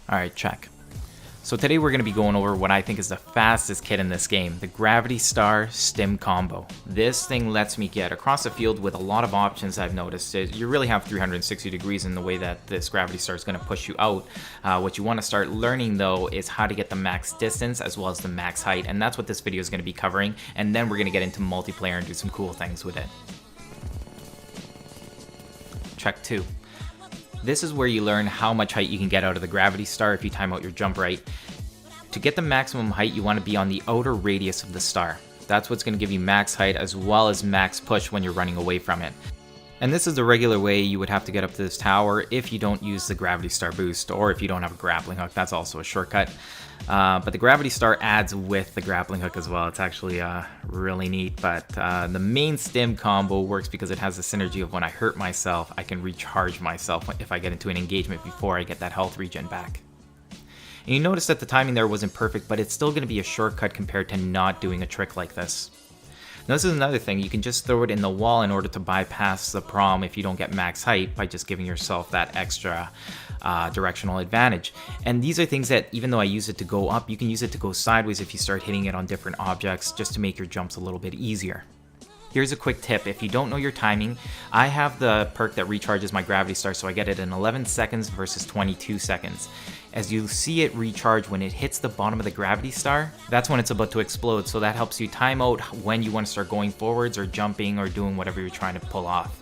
Alright, check. So today we're going to be going over what I think is the fastest kit in this game, the Gravity Star Stim Combo. This thing lets me get across the field with a lot of options. I've noticed. You really have 360 degrees in the way that this Gravity Star is going to push you out. What you want to start learning though is how to get the max distance as well as the max height, and that's what this video is going to be covering, and then we're going to get into multiplayer and do some cool things with it. Check 2. This is where you learn how much height you can get out of the Gravity Star if you time out your jump right. To get the maximum height, you want to be on the outer radius of the star. That's what's going to give you max height as well as max push when you're running away from it. And this is the regular way you would have to get up to this tower if you don't use the Gravity Star boost, or if you don't have a grappling hook. That's also a shortcut. But the Gravity Star adds with the grappling hook as well. It's actually really neat, but the main stim combo works because it has the synergy of when I hurt myself, I can recharge myself if I get into an engagement before I get that health regen back. And you notice that the timing there wasn't perfect, but it's still going to be a shortcut compared to not doing a trick like this. Now this is another thing, you can just throw it in the wall in order to bypass the prom if you don't get max height by just giving yourself that extra directional advantage. And these are things that even though I use it to go up, you can use it to go sideways if you start hitting it on different objects just to make your jumps a little bit easier. Here's a quick tip, if you don't know your timing, I have the perk that recharges my Gravity Star, so I get it in 11 seconds versus 22 seconds. As you see it recharge when it hits the bottom of the Gravity Star, that's when it's about to explode, so that helps you time out when you want to start going forwards or jumping or doing whatever you're trying to pull off.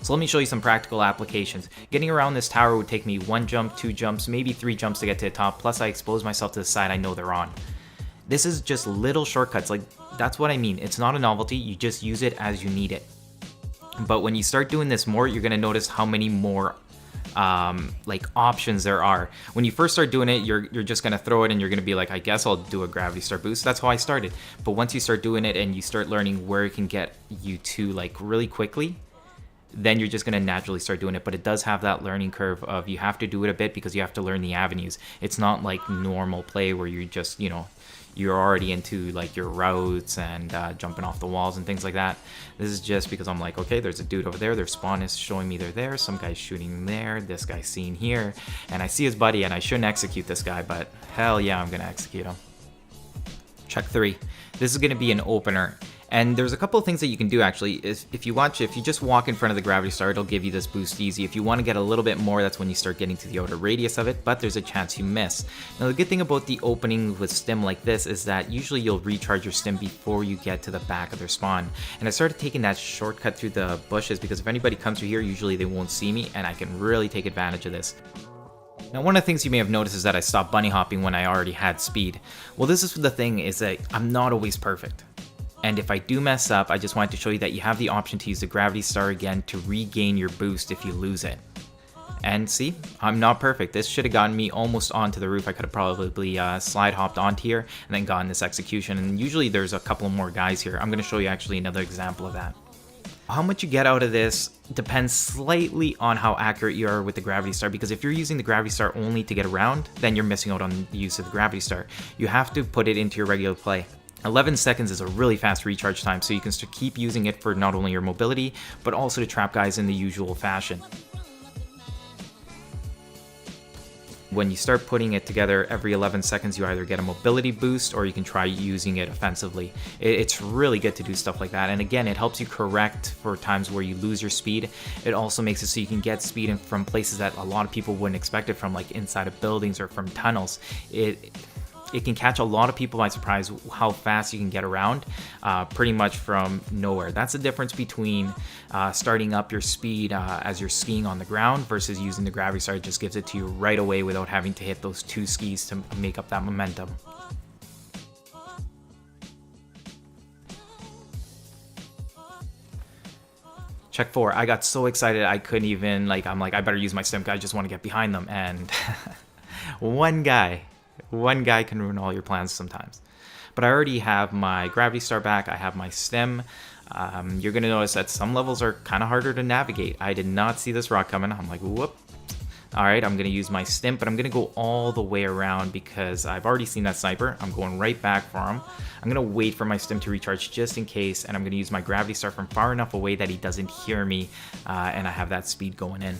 So let me show you some practical applications. Getting around this tower would take me 1 jump, 2 jumps, maybe 3 jumps to get to the top, plus I expose myself to the side I know they're on. This is just little shortcuts, like that's what I mean. It's not a novelty, you just use it as you need it. But when you start doing this more, you're gonna notice how many more options there are. When you first start doing it, you're just gonna throw it and you're gonna be like, I guess I'll do a Gravity Star boost. That's how I started. But once you start doing it and you start learning where it can get you to like really quickly, then you're just going to naturally start doing it. But it does have that learning curve of you have to do it a bit because you have to learn the avenues. It's not like normal play where you just, you're already into like your routes and jumping off the walls and things like that. This is just because I'm like, okay, there's a dude over there, their spawn is showing me they're there, some guy's shooting there, this guy's seen here, and I see his buddy and I shouldn't execute this guy, but hell yeah, I'm going to execute him. Check 3. This is going to be an opener. And there's a couple of things that you can do actually. If you just walk in front of the Gravity Star, it'll give you this boost easy. If you want to get a little bit more, that's when you start getting to the outer radius of it, but there's a chance you miss. Now the good thing about the opening with stim like this is that usually you'll recharge your stim before you get to the back of their spawn. And I started taking that shortcut through the bushes because if anybody comes through here, usually they won't see me, and I can really take advantage of this. Now one of the things you may have noticed is that I stopped bunny hopping when I already had speed. Well, this is the thing, is that I'm not always perfect. And if I do mess up, I just wanted to show you that you have the option to use the Gravity Star again to regain your boost if you lose it. And see, I'm not perfect. This should have gotten me almost onto the roof. I could have probably slide hopped onto here and then gotten this execution. And usually there's a couple more guys here. I'm going to show you actually another example of that. How much you get out of this depends slightly on how accurate you are with the Gravity Star, because if you're using the Gravity Star only to get around, then you're missing out on the use of the Gravity Star. You have to put it into your regular play. 11 seconds is a really fast recharge time, so you can keep using it for not only your mobility, but also to trap guys in the usual fashion. When you start putting it together every 11 seconds, you either get a mobility boost or you can try using it offensively. It's really good to do stuff like that, and again, it helps you correct for times where you lose your speed. It also makes it so you can get speed from places that a lot of people wouldn't expect it from, like inside of buildings or from tunnels. It can catch a lot of people by surprise how fast you can get around pretty much from nowhere. That's the difference between starting up your speed as you're skiing on the ground versus using the Gravity Star. It just gives it to you right away without having to hit those 2 skis to make up that momentum. Check 4. I got so excited I couldn't even, I'm like, I better use my stim, I just want to get behind them, and one guy can ruin all your plans sometimes. But I already have my Gravity Star back, I have my stim. You're going to notice that some levels are kind of harder to navigate. I did not see this rock coming. I'm like, whoop. Alright, I'm going to use my stim, but I'm going to go all the way around because I've already seen that sniper. I'm going right back for him. I'm going to wait for my stim to recharge just in case, and I'm going to use my Gravity Star from far enough away that he doesn't hear me, and I have that speed going in.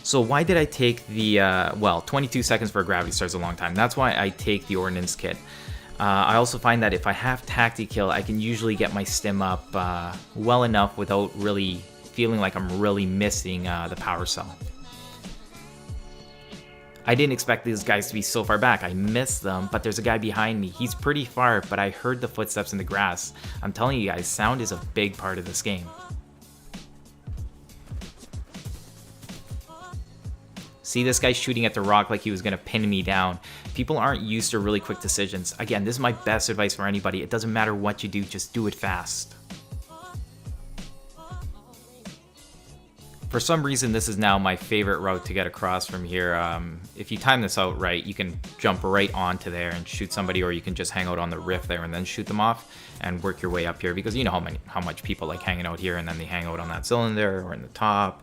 So why did I take the, well, 22 seconds for a gravity star is a long time. That's why I take the ordnance kit. I also find that if I have tacti-kill, I can usually get my stim up well enough without really feeling like I'm really missing the power cell. I didn't expect these guys to be so far back. I missed them, but there's a guy behind me. He's pretty far, but I heard the footsteps in the grass. I'm telling you guys, sound is a big part of this game. See this guy shooting at the rock like he was gonna pin me down. People aren't used to really quick decisions. Again, this is my best advice for anybody. It doesn't matter what you do, just do it fast. For some reason, this is now my favorite route to get across from here. If you time this out right, you can jump right onto there and shoot somebody, or you can just hang out on the rift there and then shoot them off and work your way up here, because you know how much people like hanging out here and then they hang out on that cylinder or in the top.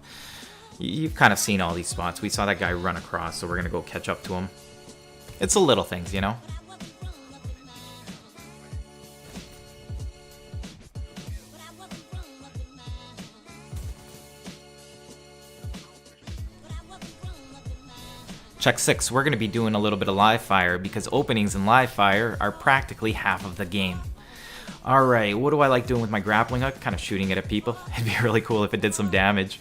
You've kind of seen all these spots. We saw that guy run across, so we're gonna go catch up to him. It's the little things, you know? Check 6, we're going to be doing a little bit of live fire, because openings in live fire are practically half of the game. Alright, what do I like doing with my grappling hook? Kind of shooting it at people. It'd be really cool if it did some damage.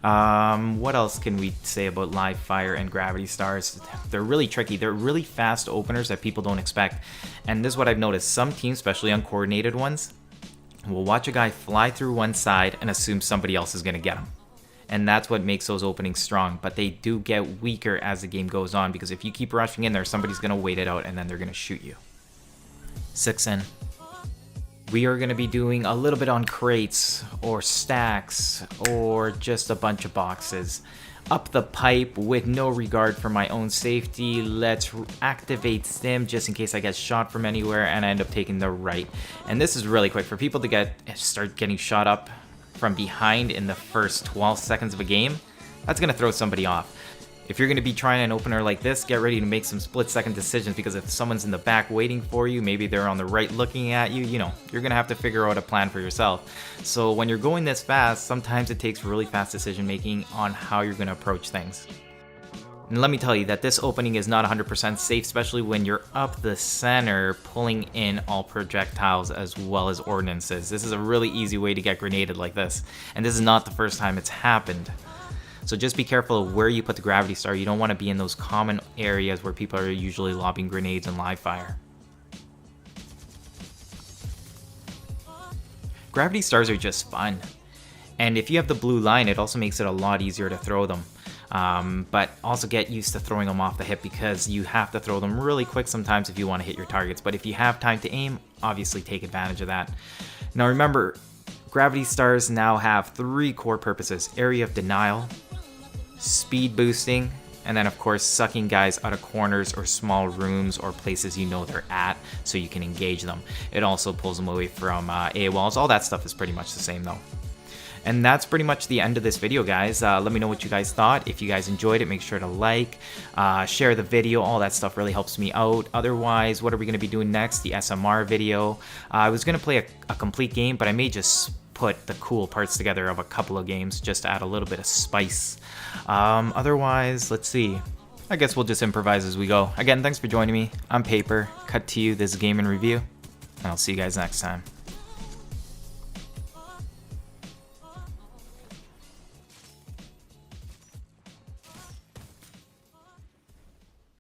What else can we say about live fire and gravity stars? They're really tricky. They're really fast openers that people don't expect. And this is what I've noticed. Some teams, especially uncoordinated ones, will watch a guy fly through one side and assume somebody else is going to get him. And that's what makes those openings strong, but they do get weaker as the game goes on, because if you keep rushing in there, somebody's going to wait it out and then they're going to shoot you. 6 in. We are going to be doing a little bit on crates, or stacks, or just a bunch of boxes. Up the pipe with no regard for my own safety. Let's activate stim just in case I get shot from anywhere and I end up taking the right. And this is really quick for people to start getting shot up from behind in the first 12 seconds of a game. That's gonna throw somebody off. If you're gonna be trying an opener like this, get ready to make some split-second decisions, because if someone's in the back waiting for you, maybe they're on the right looking at you, you know, you're gonna have to figure out a plan for yourself. So when you're going this fast, sometimes it takes really fast decision making on how you're gonna approach things. And let me tell you that this opening is not 100% safe, especially when you're up the center pulling in all projectiles as well as ordnances. This is a really easy way to get grenaded like this. And this is not the first time it's happened. So just be careful of where you put the gravity star. You don't want to be in those common areas where people are usually lobbing grenades and live fire. Gravity stars are just fun. And if you have the blue line, it also makes it a lot easier to throw them. But also get used to throwing them off the hip, because you have to throw them really quick sometimes if you want to hit your targets. But if you have time to aim, obviously take advantage of that. Now remember, gravity stars now have 3 core purposes: area of denial, speed boosting, and then of course sucking guys out of corners or small rooms or places you know they're at so you can engage them. It also pulls them away from AWOLs. All that stuff is pretty much the same though. And that's pretty much the end of this video, guys. Let me know what you guys thought. If you guys enjoyed it, make sure to like, share the video. All that stuff really helps me out. Otherwise, what are we going to be doing next? The SMR video. I was going to play a complete game, but I may just put the cool parts together of a couple of games just to add a little bit of spice. Otherwise, let's see. I guess we'll just improvise as we go. Again, thanks for joining me. I'm Paper, Cut2U, this is GameInReview, and I'll see you guys next time.